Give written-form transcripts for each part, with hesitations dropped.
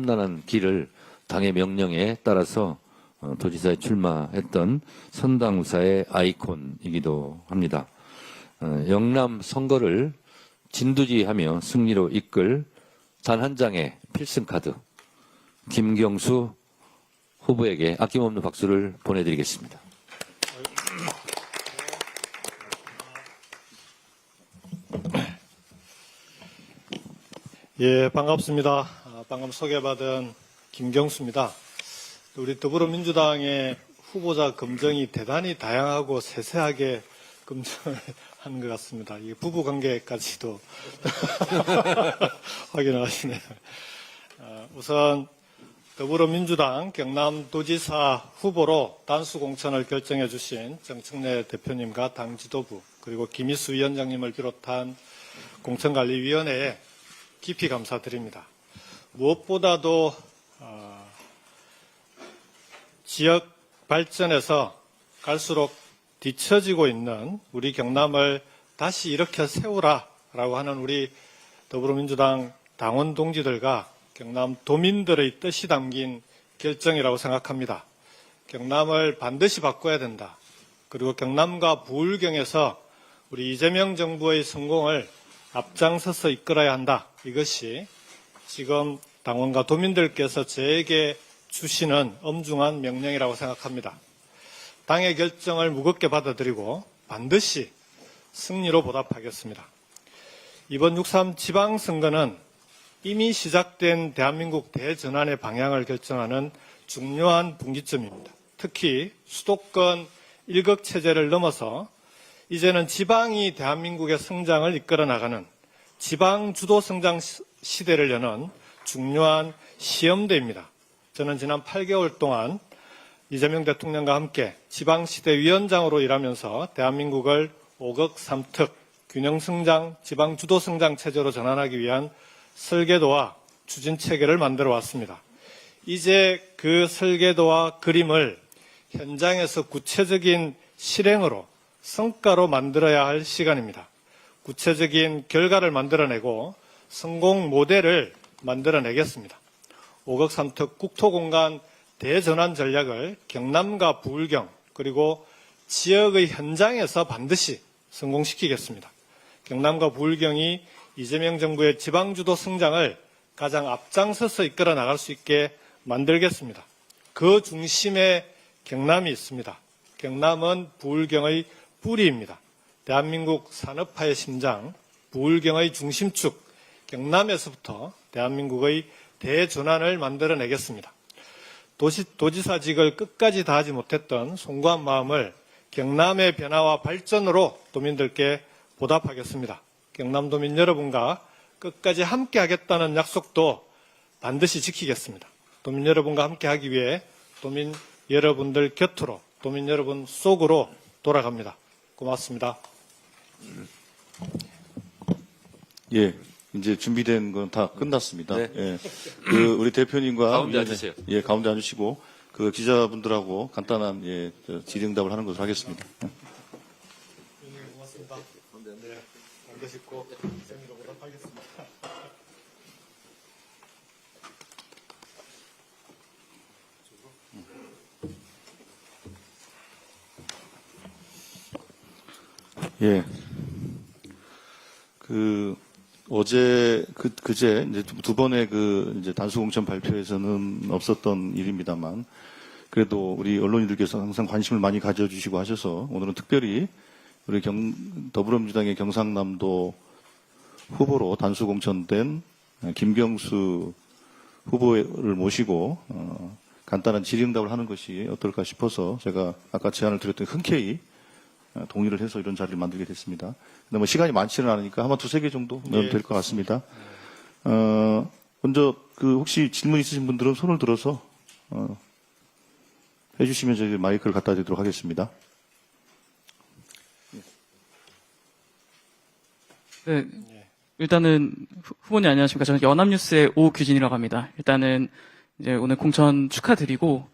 험난한 길을 당의 명령에 따라서 도지사에 출마했던 선당우사의 아이콘이기도 합니다. 영남 선거를 진두지하며 승리로 이끌 단 한 장의 필승카드 김경수 후보에게 아낌없는 박수를 보내드리겠습니다. 예, 반갑습니다. 방금 소개받은 김경수입니다. 우리 더불어민주당의 후보자 검증이 대단히 다양하고 세세하게 검증을 하는 것 같습니다. 이 부부관계까지도 확인을 하시네요. 우선 더불어민주당 경남도지사 후보로 단수 공천을 결정해 주신 정청래 대표님과 당 지도부 그리고 김희수 위원장님을 비롯한 공천관리위원회에 깊이 감사드립니다. 무엇보다도 지역 발전에서 갈수록 뒤처지고 있는 우리 경남을 다시 일으켜 세우라라고 하는 우리 더불어민주당 당원 동지들과 경남 도민들의 뜻이 담긴 결정이라고 생각합니다. 경남을 반드시 바꿔야 된다. 그리고 경남과 부울경에서 우리 이재명 정부의 성공을 앞장서서 이끌어야 한다. 이것이 지금 당원과 도민들께서 저에게 주시는 엄중한 명령이라고 생각합니다. 당의 결정을 무겁게 받아들이고 반드시 승리로 보답하겠습니다. 이번 6.3 지방선거는 이미 시작된 대한민국 대전환의 방향을 결정하는 중요한 분기점입니다. 특히 수도권 일극체제를 넘어서 이제는 지방이 대한민국의 성장을 이끌어 나가는 지방 주도 성장 시대를 여는 중요한 시험대입니다. 저는 지난 8개월 동안 이재명 대통령과 함께 지방시대위원장으로 일하면서 대한민국을 5극 3특 균형성장 지방 주도 성장 체제로 전환하기 위한 설계도와 추진체계를 만들어 왔습니다. 이제 그 설계도와 그림을 현장에서 구체적인 실행으로 성과로 만들어야 할 시간입니다. 구체적인 결과를 만들어내고 성공 모델을 만들어내겠습니다. 5극 3특 국토공간 대전환 전략을 경남과 부울경 그리고 지역의 현장에서 반드시 성공시키겠습니다. 경남과 부울경이 이재명 정부의 지방주도 성장을 가장 앞장서서 이끌어 나갈 수 있게 만들겠습니다. 그 중심에 경남이 있습니다. 경남은 부울경의 뿌리입니다. 대한민국 산업화의 심장, 부울경의 중심축, 경남에서부터 대한민국의 대전환을 만들어내겠습니다. 도지사직을 끝까지 다하지 못했던 송구한 마음을 경남의 변화와 발전으로 도민들께 보답하겠습니다. 경남도민 여러분과 끝까지 함께 하겠다는 약속도 반드시 지키겠습니다. 도민 여러분과 함께 하기 위해 도민 여러분들 곁으로, 도민 여러분 속으로 돌아갑니다. 고맙습니다. 예, 이제 준비된 건 다 끝났습니다. 네. 예, 우리 대표님과 가운데 앉으세요. 예, 가운데 앉으시고 그 기자분들하고 간단한 질의응답을 하는 것으로 하겠습니다. 고맙습니다. 반드시 꼭 승리로 보답하겠습니다. 예. 어제, 그제, 이제 두 번의 이제 단수공천 발표에서는 없었던 일입니다만, 그래도 우리 언론인들께서 항상 관심을 많이 가져주시고 하셔서, 오늘은 특별히 우리 더불어민주당의 경상남도 후보로 단수공천된 김경수 후보를 모시고, 간단한 질의응답을 하는 것이 어떨까 싶어서 제가 아까 제안을 드렸더니 흔쾌히 동의를 해서 이런 자리를 만들게 됐습니다. 근데 뭐 시간이 많지는 않으니까 아마 두세 개 정도면 될 것 같습니다. 먼저 혹시 질문 있으신 분들은 손을 들어서 해주시면 저희 마이크를 갖다 드리도록 하겠습니다. 네, 일단은 후보님 안녕하십니까? 저는 연합뉴스의 오규진이라고 합니다. 일단은 이제 오늘 공천 축하드리고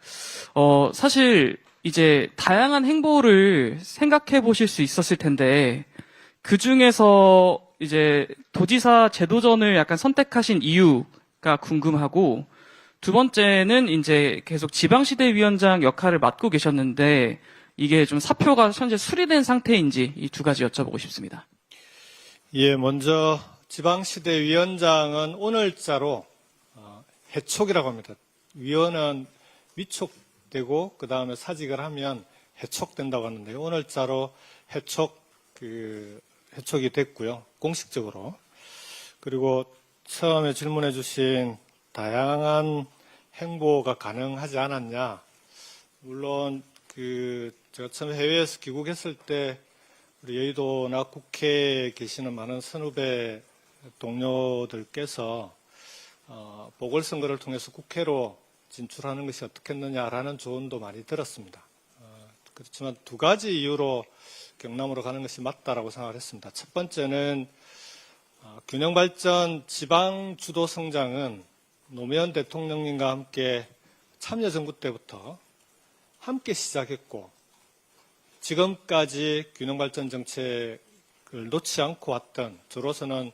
사실 이제 다양한 행보를 생각해 보실 수 있었을 텐데 그 중에서 이제 도지사 제도전을 약간 선택하신 이유가 궁금하고 두 번째는 이제 계속 지방시대위원장 역할을 맡고 계셨는데 이게 좀 사표가 현재 수리된 상태인지 이 두 가지 여쭤보고 싶습니다. 예, 먼저 지방시대위원장은 오늘자로 해촉이라고 합니다. 위원은 위촉되고 그 다음에 사직을 하면 해촉된다고 하는데요. 오늘자로 해촉이 됐고요. 공식적으로. 그리고 처음에 질문해 주신 다양한 행보가 가능하지 않았냐. 물론 제가 처음 해외에서 귀국했을 때 우리 여의도나 국회에 계시는 많은 선후배 동료들께서 보궐선거를 통해서 국회로 진출하는 것이 어떻겠느냐라는 조언도 많이 들었습니다. 그렇지만 두 가지 이유로 경남으로 가는 것이 맞다라고 생각을 했습니다. 첫 번째는 균형발전 지방 주도 성장은 노무현 대통령님과 함께 참여정부 때부터 함께 시작했고 지금까지 균형발전 정책을 놓지 않고 왔던 저로서는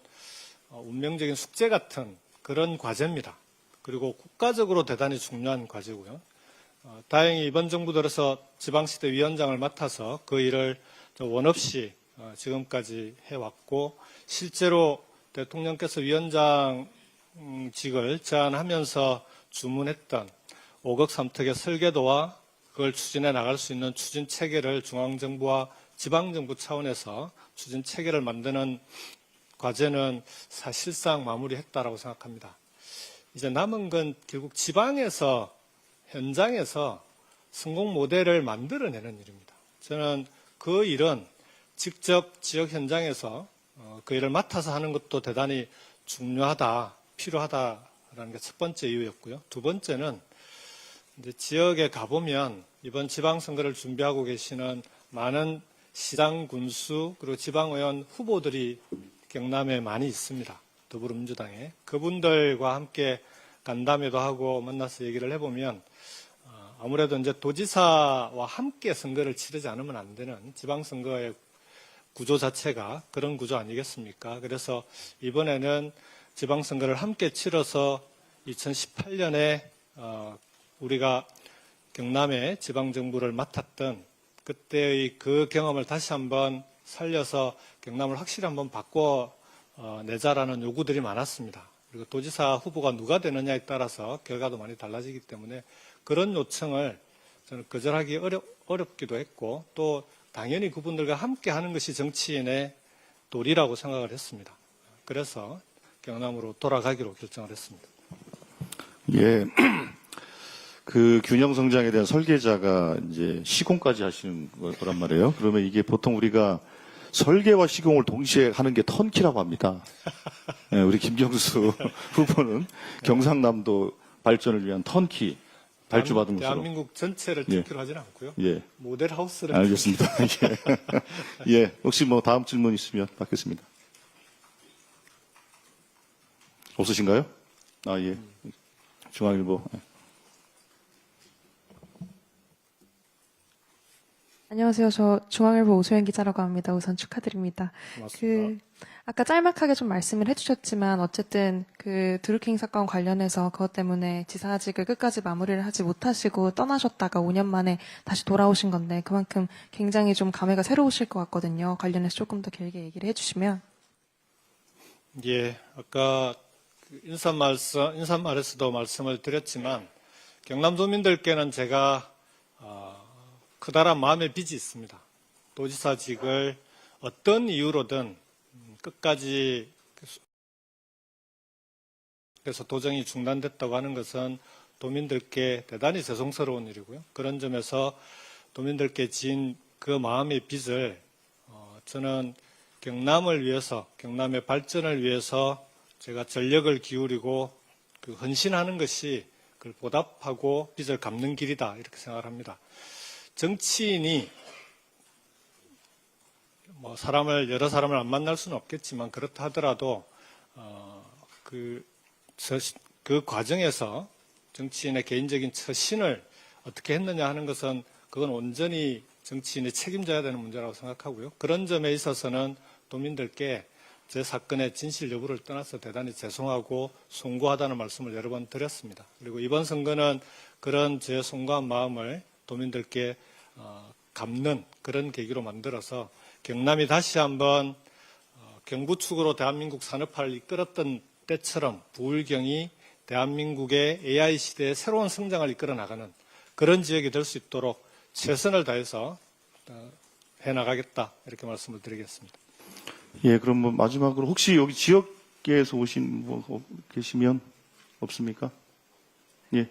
운명적인 숙제 같은 그런 과제입니다. 그리고 국가적으로 대단히 중요한 과제고요. 다행히 이번 정부 들어서 지방시대 위원장을 맡아서 그 일을 원 없이 지금까지 해왔고 실제로 대통령께서 위원장직을 제안하면서 주문했던 5억 3특의 설계도와 그걸 추진해 나갈 수 있는 추진 체계를 중앙정부와 지방정부 차원에서 추진 체계를 만드는 과제는 사실상 마무리했다라고 생각합니다. 이제 남은 건 결국 지방에서 현장에서 성공 모델을 만들어내는 일입니다. 저는 그 일은 직접 지역 현장에서 그 일을 맡아서 하는 것도 대단히 중요하다, 필요하다라는 게 첫 번째 이유였고요. 두 번째는 이제 지역에 가보면 이번 지방선거를 준비하고 계시는 많은 시장 군수 그리고 지방의원 후보들이 경남에 많이 있습니다. 더불어민주당에. 그분들과 함께 간담회도 하고 만나서 얘기를 해보면 아무래도 이제 도지사와 함께 선거를 치르지 않으면 안 되는 지방선거의 구조 자체가 그런 구조 아니겠습니까? 그래서 이번에는 지방선거를 함께 치러서 2018년에 우리가 경남의 지방정부를 맡았던 그때의 그 경험을 다시 한번 살려서 경남을 확실히 한번 바꿔내자라는 요구들이 많았습니다. 그리고 도지사 후보가 누가 되느냐에 따라서 결과도 많이 달라지기 때문에 그런 요청을 저는 거절하기 어렵기도 했고 또 당연히 그분들과 함께 하는 것이 정치인의 도리라고 생각을 했습니다. 그래서 경남으로 돌아가기로 결정을 했습니다. 예. 그 균형 성장에 대한 설계자가 이제 시공까지 하시는 거란 말이에요. 그러면 이게 보통 우리가 설계와 시공을 동시에 하는 게 턴키라고 합니다. 네, 우리 김경수 후보는 경상남도 발전을 위한 턴키 발주받은 것으로. 대한민국 전체를 턴키로 하지는 않고요. 예. 모델하우스를. 알겠습니다. 예. 예. 혹시 뭐 다음 질문 있으면 받겠습니다. 없으신가요? 아, 예. 중앙일보. 안녕하세요. 저 중앙일보 오소연 기자라고 합니다. 우선 축하드립니다. 고맙습니다. 아까 짤막하게 좀 말씀을 해주셨지만 어쨌든 그 드루킹 사건 관련해서 그것 때문에 지사직을 끝까지 마무리를 하지 못하시고 떠나셨다가 5년 만에 다시 돌아오신 건데 그만큼 굉장히 좀 감회가 새로우실 것 같거든요. 관련해서 조금 더 길게 얘기를 해주시면. 예, 아까 인사말에서도 말씀을 드렸지만 경남도민들께는 제가 커다란 마음의 빚이 있습니다. 도지사직을 어떤 이유로든 끝까지 그래서 도정이 중단됐다고 하는 것은 도민들께 대단히 죄송스러운 일이고요. 그런 점에서 도민들께 지은 그 마음의 빚을 저는 경남을 위해서, 경남의 발전을 위해서 제가 전력을 기울이고 그 헌신하는 것이 그걸 보답하고 빚을 갚는 길이다 이렇게 생각을 합니다. 정치인이 뭐 여러 사람을 안 만날 수는 없겠지만 그렇다 하더라도 그 과정에서 정치인의 개인적인 처신을 어떻게 했느냐 하는 것은 그건 온전히 정치인이 책임져야 되는 문제라고 생각하고요. 그런 점에 있어서는 도민들께 제 사건의 진실 여부를 떠나서 대단히 죄송하고 송구하다는 말씀을 여러 번 드렸습니다. 그리고 이번 선거는 그런 제 송구한 마음을 도민들께 갚는 그런 계기로 만들어서 경남이 다시 한번 경부축으로 대한민국 산업화를 이끌었던 때처럼 부울경이 대한민국의 AI 시대의 새로운 성장을 이끌어 나가는 그런 지역이 될 수 있도록 최선을 다해서 해나가겠다 이렇게 말씀을 드리겠습니다. 예, 그럼 뭐 마지막으로 혹시 여기 지역에서 오신 분 계시면 없습니까? 예.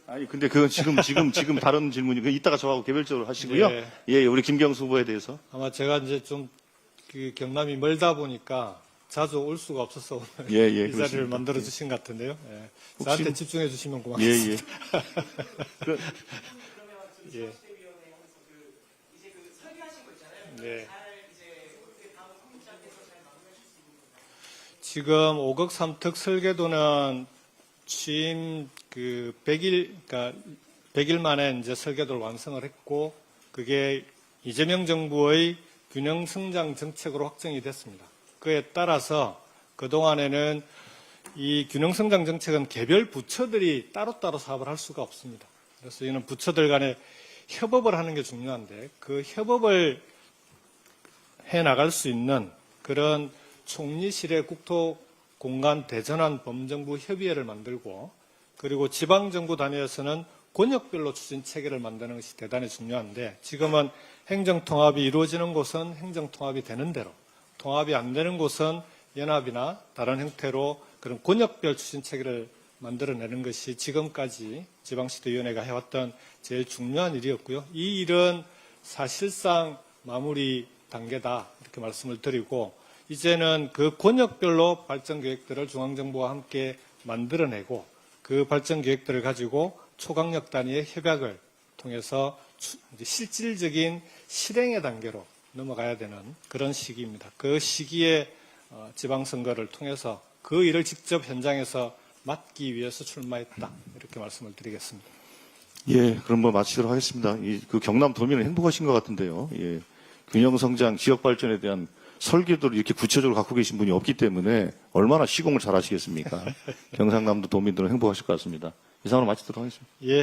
아니, 근데 그건 지금 다른 질문이, 그 이따가 저하고 개별적으로 하시고요. 예. 예, 우리 김경수 후보에 대해서. 아마 제가 이제 좀 그 경남이 멀다 보니까 자주 올 수가 없어서 오늘 예, 이 자리를 그렇습니다. 만들어 주신 것 같은데요. 예. 혹시- 저한테 집중해 주시면 예, 고맙겠습니다. 예. 예. 네. 지금 5급 3특 설계도는 취임 그 100일, 그러니까 100일 만에 이제 설계도를 완성을 했고, 그게 이재명 정부의 균형 성장 정책으로 확정이 됐습니다. 그에 따라서 그동안에는 이 균형 성장 정책은 개별 부처들이 따로따로 사업을 할 수가 없습니다. 그래서 이는 부처들 간에 협업을 하는 게 중요한데, 그 협업을 해 나갈 수 있는 그런 총리실의 국토공간 대전환 범정부 협의회를 만들고, 그리고 지방정부 단위에서는 권역별로 추진 체계를 만드는 것이 대단히 중요한데, 지금은 행정통합이 이루어지는 곳은 행정통합이 되는 대로, 통합이 안 되는 곳은 연합이나 다른 형태로 그런 권역별 추진 체계를 만들어내는 것이 지금까지 지방시도위원회가 해왔던 제일 중요한 일이었고요. 이 일은 사실상 마무리 단계다 이렇게 말씀을 드리고, 이제는 그 권역별로 발전 계획들을 중앙정부와 함께 만들어내고, 그 발전 계획들을 가지고 초강력 단위의 협약을 통해서 이제 실질적인 실행의 단계로 넘어가야 되는 그런 시기입니다. 그 시기에 지방선거를 통해서 그 일을 직접 현장에서 맡기 위해서 출마했다 이렇게 말씀을 드리겠습니다. 예, 그럼 뭐 마치도록 하겠습니다. 그 경남 도민은 행복하신 것 같은데요. 예. 균형 성장, 지역 발전에 대한 설계도를 이렇게 구체적으로 갖고 계신 분이 없기 때문에 얼마나 시공을 잘 하시겠습니까? 경상남도 도민들은 행복하실 것 같습니다. 이상으로 마치도록 하겠습니다. 예.